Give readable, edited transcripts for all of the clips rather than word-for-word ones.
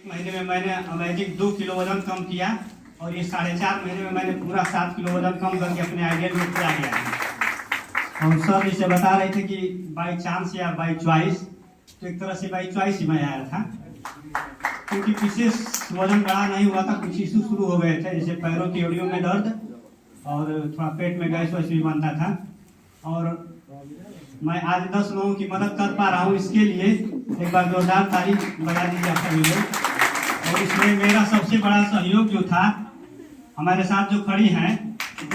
महीने में मैंने मैजिक 2 किलो वजन कम किया और ये 4.5 महीने में मैंने पूरा 7 किलो वजन कम करके अपने आइडियल वेट पे आ गया है। हम सर इसे बता रहे थे कि बाई चांस या बाई चॉइस, तो एक तरह से बाई चॉइस ही मैं आया था, क्योंकि विशेष वजन बढ़ा नहीं हुआ था। कुछ इशू शुरू हो गए थे, जैसे पैरों की एड़ियों में दर्द और थोड़ा पेट में गैस वैस भी बनता था। और मैं आज 10 लोगों की मदद कर पा रहा हूँ, इसके लिए एक बार जोरदार तारीफ बजा दीजिए आप सभी लोग। और इसमें मेरा सबसे बड़ा सहयोग जो था, हमारे साथ जो खड़ी हैं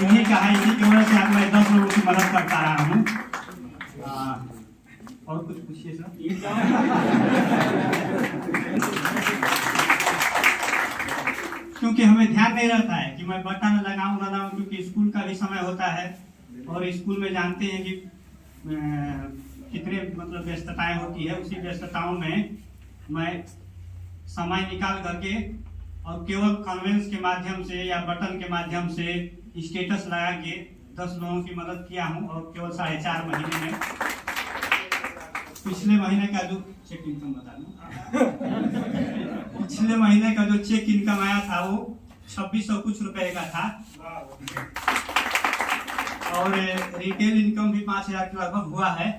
इन्हीं का है, इन्हीं की वजह से आज मैं 10 लोगों की मदद कर पा रहा हूँ। और कुछ पूछिए सर। क्योंकि हमें ध्यान नहीं रहता है कि मैं बटन लगाऊं ना लगाऊं, क्योंकि स्कूल का भी समय होता है और स्कूल में जानते हैं कि कितने मतलब व्यस्तताएं होती है। उसी व्यस्तताओं में मैं समय निकाल करके और केवल कन्वेंस के माध्यम से या बटन के माध्यम से स्टेटस लगा के 10 लोगों की मदद किया हूं। और केवल 4.5 महीने में, पिछले महीने का जो चेक इनकम बता दूं, पिछले महीने का जो चेक इनकम आया था वो 2600 कुछ रुपए का था और रिटेल इनकम भी 5000 के लगभग हुआ है।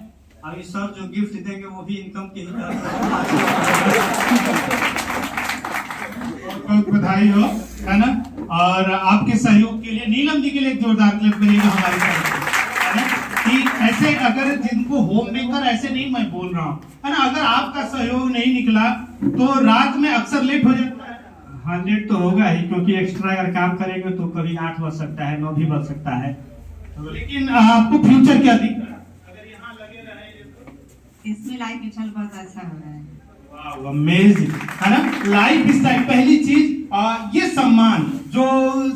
अभी सर जो गिफ्ट देंगे वो भी इनकम के ही तरफ। बहुत बधाई हो, है ना। और आपके सहयोग के लिए नीलम जी के लिए जोरदार क्लैप करिएगा हमारी तरफ से, है ना। कि ऐसे अगर जिनको होम मेकर, ऐसे नहीं मैं बोल रहा हूँ, है ना, अगर आपका सहयोग नहीं निकला तो रात में अक्सर लेट हो जाता है। हाँ, लेट तो होगा ही, क्योंकि एक्स्ट्रा अगर काम करेंगे तो कभी 8 बज सकता है, 9 भी बज सकता है। लेकिन आपको फ्यूचर क्या दिख रहा है अगर यहाँ लगे रहे तो? इसमें लाइफ स्टाइल बहुत अच्छा हो रहा है। वाह, अमेजिंग, है ना। लाइफ स्टाइल पहली चीज, ये सम्मान जो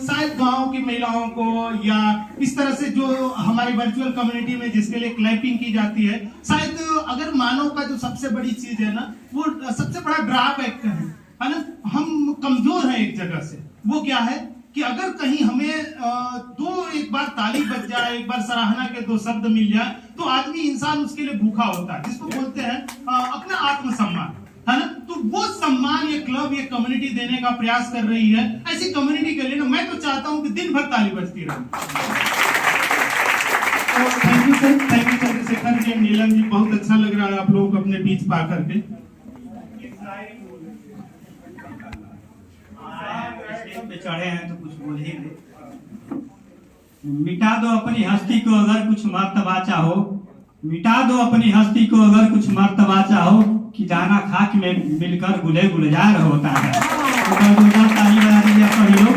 शायद गांव की महिलाओं को या इस तरह से जो हमारी वर्चुअल कम्युनिटी में जिसके लिए क्लैपिंग की जाती है, शायद अगर मानव का जो सबसे बड़ी चीज है ना, वो सबसे बड़ा ड्रॉबैक है ना, हम कमजोर हैं एक जगह से। वो क्या है कि अगर कहीं हमें एक बार ताली बज जाए, एक बार सराहना के 2 शब्द मिल जाए, तो आदमी इंसान उसके लिए भूखा होता है, जिसको बोलते हैं अपना आत्मसम्मान, है ना। तो वो सम्मान ये क्लब, ये कम्युनिटी देने का प्रयास कर रही है। ऐसी कम्युनिटी के लिए ना मैं तो चाहता हूं कि दिन भर ताली बजती रहे। Thank you sir, thank you Chandrashekhar ji, Neelam ji, बहुत अच्छा लग रहा है आप लोगों को अपने बीच पा करके। पे चढ़े हैं तो कुछ बोल ही दे। मिटा दो अपनी हस्ती को अगर कुछ मर्तबा चाहो, मिटा दो अपनी हस्ती को अगर कुछ मर्तबा चाहो, कि दाना खाक में मिलकर गुले गुलजार होता है। तो ताली बजा दीजिए सभी लोग।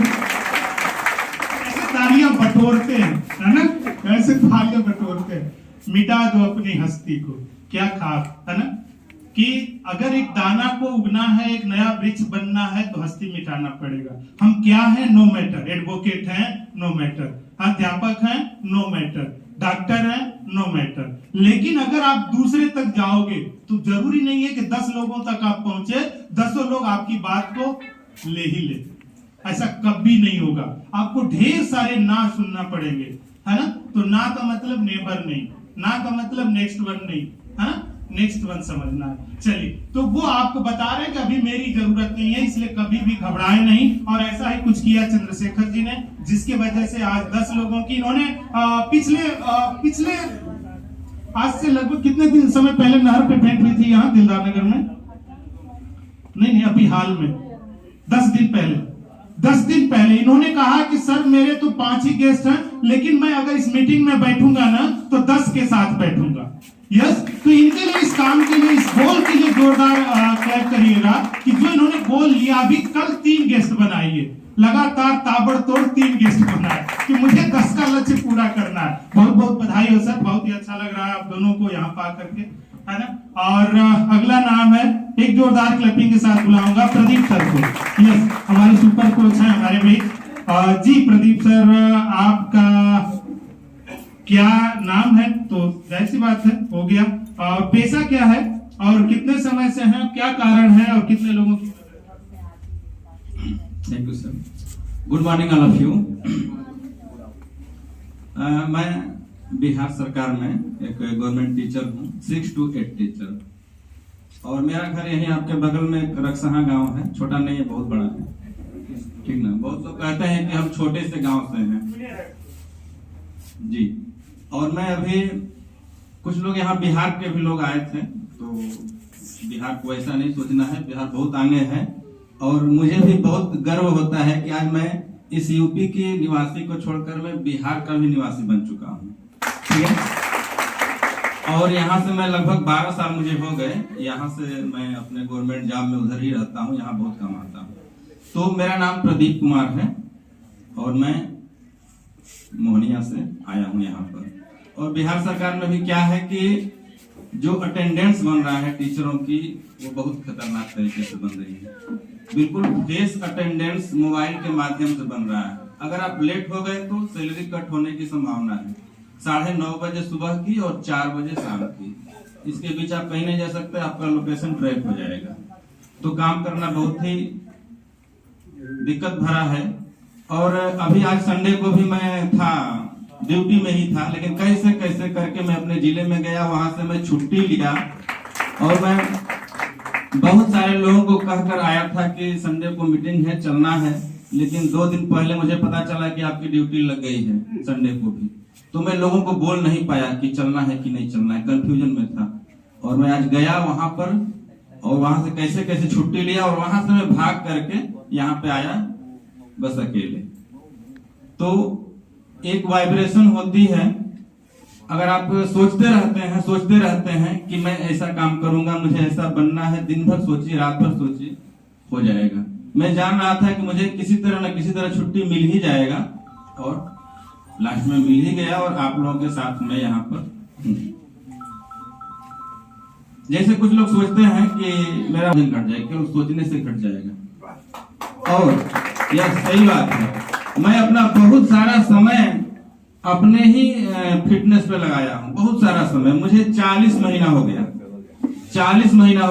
ऐसे तालियां बटोरते हैं, है ना, ऐसे तालियां बटोरते हैं। मिटा दो अपनी हस्ती को, क्या खाक, है ना, कि अगर एक दाना को उगना है, एक नया वृक्ष बनना है तो हस्ती मिटाना पड़ेगा। हम क्या है, नो मैटर। एडवोकेट हैं, नो मैटर। अध्यापक हैं, नो मैटर। डॉक्टर हैं, नो मैटर। लेकिन अगर आप दूसरे तक जाओगे तो जरूरी नहीं है कि 10 लोगों तक आप पहुंचे, 10 लोग आपकी बात को ले ही ले, ऐसा कभी नहीं होगा। आपको ढेर सारे ना सुनना पड़ेंगे, है ना। तो ना का मतलब नेबर नहीं, ना का मतलब नेक्स्ट वन नहीं, है ना, नेक्स्ट वन समझना है। चलिए, तो वो आपको बता रहे हैं कि अभी मेरी जरूरत नहीं है, इसलिए कभी भी घबराए नहीं। और ऐसा ही कुछ किया चंद्रशेखर जी ने, जिसके वजह से आज 10 लोगों की इन्होंने पिछले आज से लगभग कितने दिन समय पहले नहर पे फेंक हुई थी यहाँ दिलदार नगर में, नहीं अभी हाल में 10 दिन पहले इन्होंने कहा कि सर मेरे तो 5 ही गेस्ट हैं, लेकिन मैं अगर इस मीटिंग में बैठूंगा ना तो 10 के साथ बैठूंगा। यस, तो इनके लिए, इस काम के लिए, इस गोल के लिए जोरदार क्लैप करिएगा कि जो इन्होंने गोल लिया। अभी कल 3 गेस्ट बनाइए, लगातार ताबड़तोड़ 3 गेस्ट बनाए कि मुझे 10 का लक्ष्य पूरा करना है। बहुत बहुत बधाई हो सर, बहुत ही अच्छा लग रहा है आप दोनों को यहाँ पा करके, है ना। और अगला नाम है, एक जोरदार क्लैपिंग के साथ बुलाऊंगा प्रदीप सर को। यस, हमारे सुपर कोच हैं हमारे बीच जी। प्रदीप सर, आपका क्या नाम है? तो जाहिर सी बात है, हो गया। पेशा क्या है और कितने समय से हैं, क्या कारण है और कितने लोगों की? Thank you sir. Good morning all of you. मैं बिहार सरकार में एक गवर्नमेंट टीचर हूँ, 6 to 8 टीचर। और मेरा घर यहीं आपके बगल में रक्सहा गांव है, छोटा नहीं है, बहुत बड़ा है, ठीक ना। बहुत लोग कहते हैं कि हम छोटे से गांव से हैं जी। और मैं अभी, कुछ लोग यहाँ बिहार के भी लोग आए थे, तो बिहार को ऐसा नहीं सोचना है, बिहार बहुत आगे है। और मुझे भी बहुत गर्व होता है कि आज मैं इस यूपी के निवासी को छोड़कर मैं बिहार का भी निवासी बन चुका हूँ, ठीक है। और यहाँ से मैं लगभग 12 साल मुझे हो गए, यहाँ से मैं अपने गवर्नमेंट जॉब में उधर ही रहता हूँ, यहाँ बहुत कम आता हूँ। तो मेरा नाम प्रदीप कुमार है और मैं मोहनिया से आया हूँ यहाँ पर। और बिहार सरकार में भी क्या है कि जो अटेंडेंस बन रहा है टीचरों की, वो बहुत खतरनाक तरीके से बन रही है। बिल्कुल फेस अटेंडेंस मोबाइल के माध्यम से बन रहा है। अगर आप लेट हो गए तो सैलरी कट होने की संभावना है। 9:30 बजे सुबह की और 4 बजे शाम की, इसके बीच आप कहीं नहीं जा सकते, आपका लोकेशन ट्रैक हो जाएगा। तो काम करना बहुत ही दिक्कत भरा है। और अभी आज संडे को भी मैं था, ड्यूटी में ही था, लेकिन कैसे कैसे करके मैं अपने जिले में गया, वहां से मैं छुट्टी लिया और मैं बहुत सारे लोगों को कहकर आया था कि संडे को मीटिंग है, चलना है। लेकिन 2 दिन पहले मुझे पता चला कि आपकी ड्यूटी लग गई है संडे को भी। तो मैं लोगों को बोल नहीं पाया कि चलना है कि नहीं चलना है, कंफ्यूजन में था। और मैं आज गया वहां पर और वहां से कैसे कैसे छुट्टी लिया और वहां से मैं भाग करके यहाँ पे आया बस अकेले। तो एक वाइब्रेशन होती है, अगर आप सोचते रहते हैं कि मैं ऐसा काम करूंगा, मुझे ऐसा बनना है, दिन भर सोचिए, रात भर सोचिए, हो जाएगा। मैं जान रहा था कि मुझे किसी तरह न किसी तरह छुट्टी मिल ही जाएगा और लास्ट में मिल ही गया। और आप लोगों के साथ मैं यहाँ पर जैसे कुछ लोग सोचते हैं कि मेरा वजन घट जाएगा, केवल सोचने से घट जाएगा। और यह सही बात है। मैं अपना बहुत सारा समय अपने ही फिटनेस पे लगाया हूँ, बहुत सारा समय। मुझे 40 महीना हो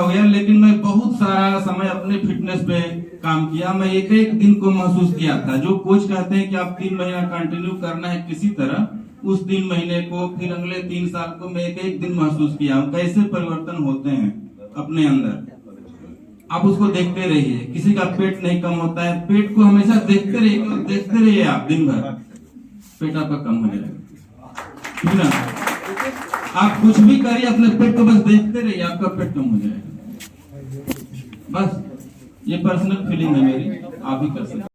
गया, लेकिन मैं बहुत सारा समय अपने फिटनेस पे काम किया। मैं एक एक दिन को महसूस किया था। जो कोच कहते हैं कि आप 3 महीना कंटिन्यू करना है किसी तरह, उस 3 महीने को, फिर अगले 3 साल को मैं एक एक दिन महसूस किया हूँ कैसे परिवर्तन होते हैं अपने अंदर। आप उसको देखते रहिए। किसी का पेट नहीं कम होता है, पेट को हमेशा देखते रहिए आप दिन भर, पेट आपका कम हो जाएगा, ठीक ना। आप कुछ भी करिए, अपने पेट को बस देखते रहिए, आपका पेट कम हो जाएगा। बस ये पर्सनल फीलिंग है मेरी, आप भी कर सकते।